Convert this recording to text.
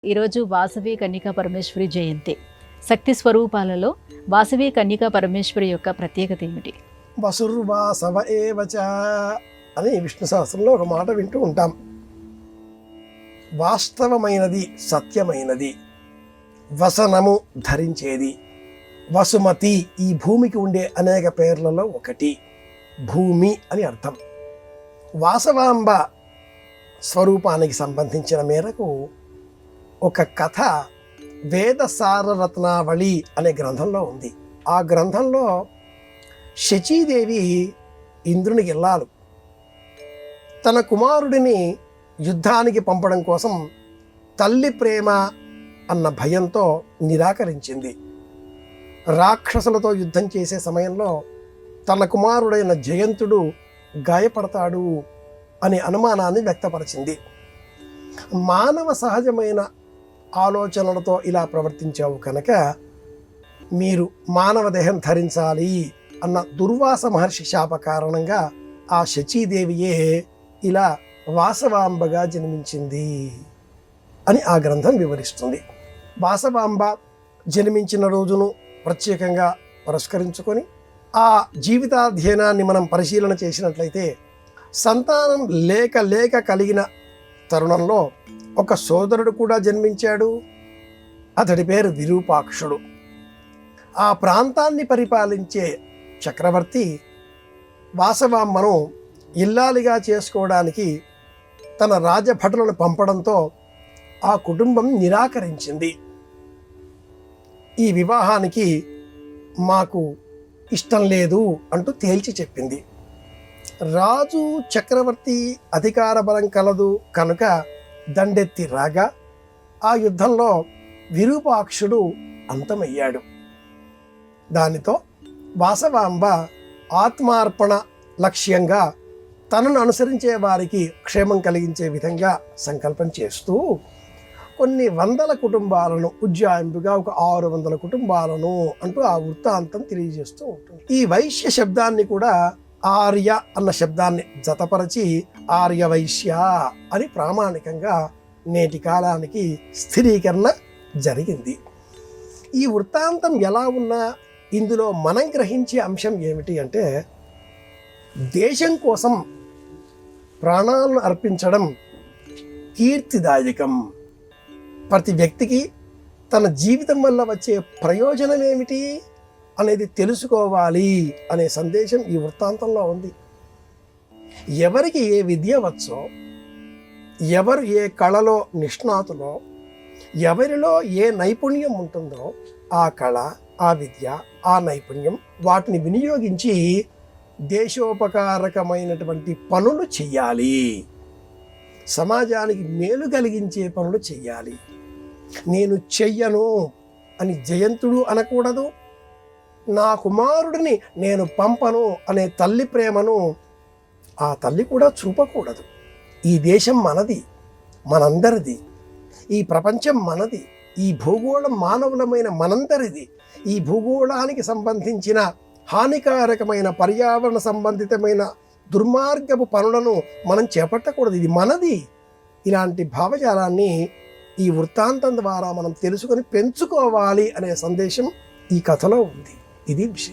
ఈరోజు వాసవి కన్యకా పరమేశ్వరి జయంతి. శక్తి స్వరూపాలలో వాసవి కన్యకా పరమేశ్వరి యొక్క ప్రత్యేకత ఏమిటి? వసుర్వాసవ ఏవచ అని విష్ణు సహస్రంలో ఒక మాట వింటూ ఉంటాం. వాస్తవమైనది, సత్యమైనది, వసనము ధరించేది, వసుమతి ఈ భూమికి ఉండే అనేక పేర్లలో ఒకటి భూమి అని అర్థం. వాసవాంబ స్వరూపానికి సంబంధించిన మేరకు ఒక కథ వేదసారరత్నావళి అనే గ్రంథంలో ఉంది. ఆ గ్రంథంలో శచీదేవి ఇంద్రునికి ఇల్లాలు తన కుమారుడిని యుద్ధానికి పంపడం కోసం తల్లి ప్రేమ అన్న భయంతో నిరాకరించింది. రాక్షసులతో యుద్ధం చేసే సమయంలో తన కుమారుడైన జయంతుడు గాయపడతాడు అనే అనుమానాన్ని వ్యక్తపరిచింది. మానవ సహజమైన ఆలోచనలతో ఇలా ప్రవర్తించావు కనుక మీరు మానవ దేహం ధరించాలి అన్న దుర్వాస మహర్షి శాప కారణంగా ఆ శచీదేవియే ఇలా వాసవాంబగా జన్మించింది అని ఆ గ్రంథం వివరిస్తుంది. వాసవాంబ జన్మించిన రోజును ప్రత్యేకంగా పురస్కరించుకొని ఆ జీవితాధ్యయనాన్ని మనం పరిశీలన చేసినట్లయితే సంతానం లేక కలిగిన తరుణంలో ఒక సోదరుడు కూడా జన్మించాడు. అతడి పేరు విరూపాక్షుడు. ఆ ప్రాంతాన్ని పరిపాలించే చక్రవర్తి వాసవాంబను ఇల్లాలిగా చేసుకోవడానికి తన రాజభటులను పంపడంతో ఆ కుటుంబం నిరాకరించింది. ఈ వివాహానికి మాకు ఇష్టం లేదు అంటూ తేల్చి చెప్పింది. రాజు చక్రవర్తి అధికార బలం కలదు కనుక దండెత్తి రాగా ఆ యుద్ధంలో విరూపాక్షుడు అంతమయ్యాడు. దానితో వాసవాంబ ఆత్మార్పణ లక్ష్యంగా తనను అనుసరించే వారికి క్షేమం కలిగించే విధంగా సంకల్పం చేస్తూ కొన్ని వందల కుటుంబాలను ఉజ్జాయింపుగా ఒక 600 కుటుంబాలను అంటూ ఆ వృత్తాంతం తెలియజేస్తూ ఉంటుంది. ఈ వైశ్య శబ్దాన్ని కూడా ఆర్య అన్న శబ్దాన్ని జతపరచి ఆర్యవైశ్య అని ప్రామాణికంగా నేటి కాలానికి స్థిరీకరణ జరిగింది. ఈ వృత్తాంతం ఎలా ఉన్నా ఇందులో మనం గ్రహించే అంశం ఏమిటి అంటే దేశం కోసం ప్రాణాలను అర్పించడం కీర్తిదాయకం. ప్రతి వ్యక్తికి తన జీవితం వల్ల వచ్చే ప్రయోజనం ఏమిటి అనేది తెలుసుకోవాలి అనే సందేశం ఈ వృత్తాంతంలో ఉంది. ఎవరికి ఏ విద్య వచ్చో, ఎవరు ఏ కళలో నిష్ణాతులో, ఎవరిలో ఏ నైపుణ్యం ఉంటుందో ఆ కళ, ఆ విద్య, ఆ నైపుణ్యం వాటిని వినియోగించి దేశోపకారకమైనటువంటి పనులు చెయ్యాలి. సమాజానికి మేలు కలిగించే పనులు చెయ్యాలి. నేను చెయ్యను అని జయంతుడు అనకూడదు. నా కుమారుడిని నేను పంపను అనే తల్లి ప్రేమను ఆ తల్లి కూడా చూపకూడదు. ఈ దేశం మనది, మనందరిది. ఈ ప్రపంచం మనది. ఈ భూగోళం మానవులమైన మనందరిది. ఈ భూగోళానికి సంబంధించిన హానికారకమైన పర్యావరణ సంబంధితమైన దుర్మార్గపు పనులను మనం చేపట్టకూడదు. ఇది మనది. ఇలాంటి భావజాలాన్ని ఈ వృత్తాంతం ద్వారా మనం తెలుసుకొని పెంచుకోవాలి అనే సందేశం ఈ కథలో ఉంది. ఇది విషయం.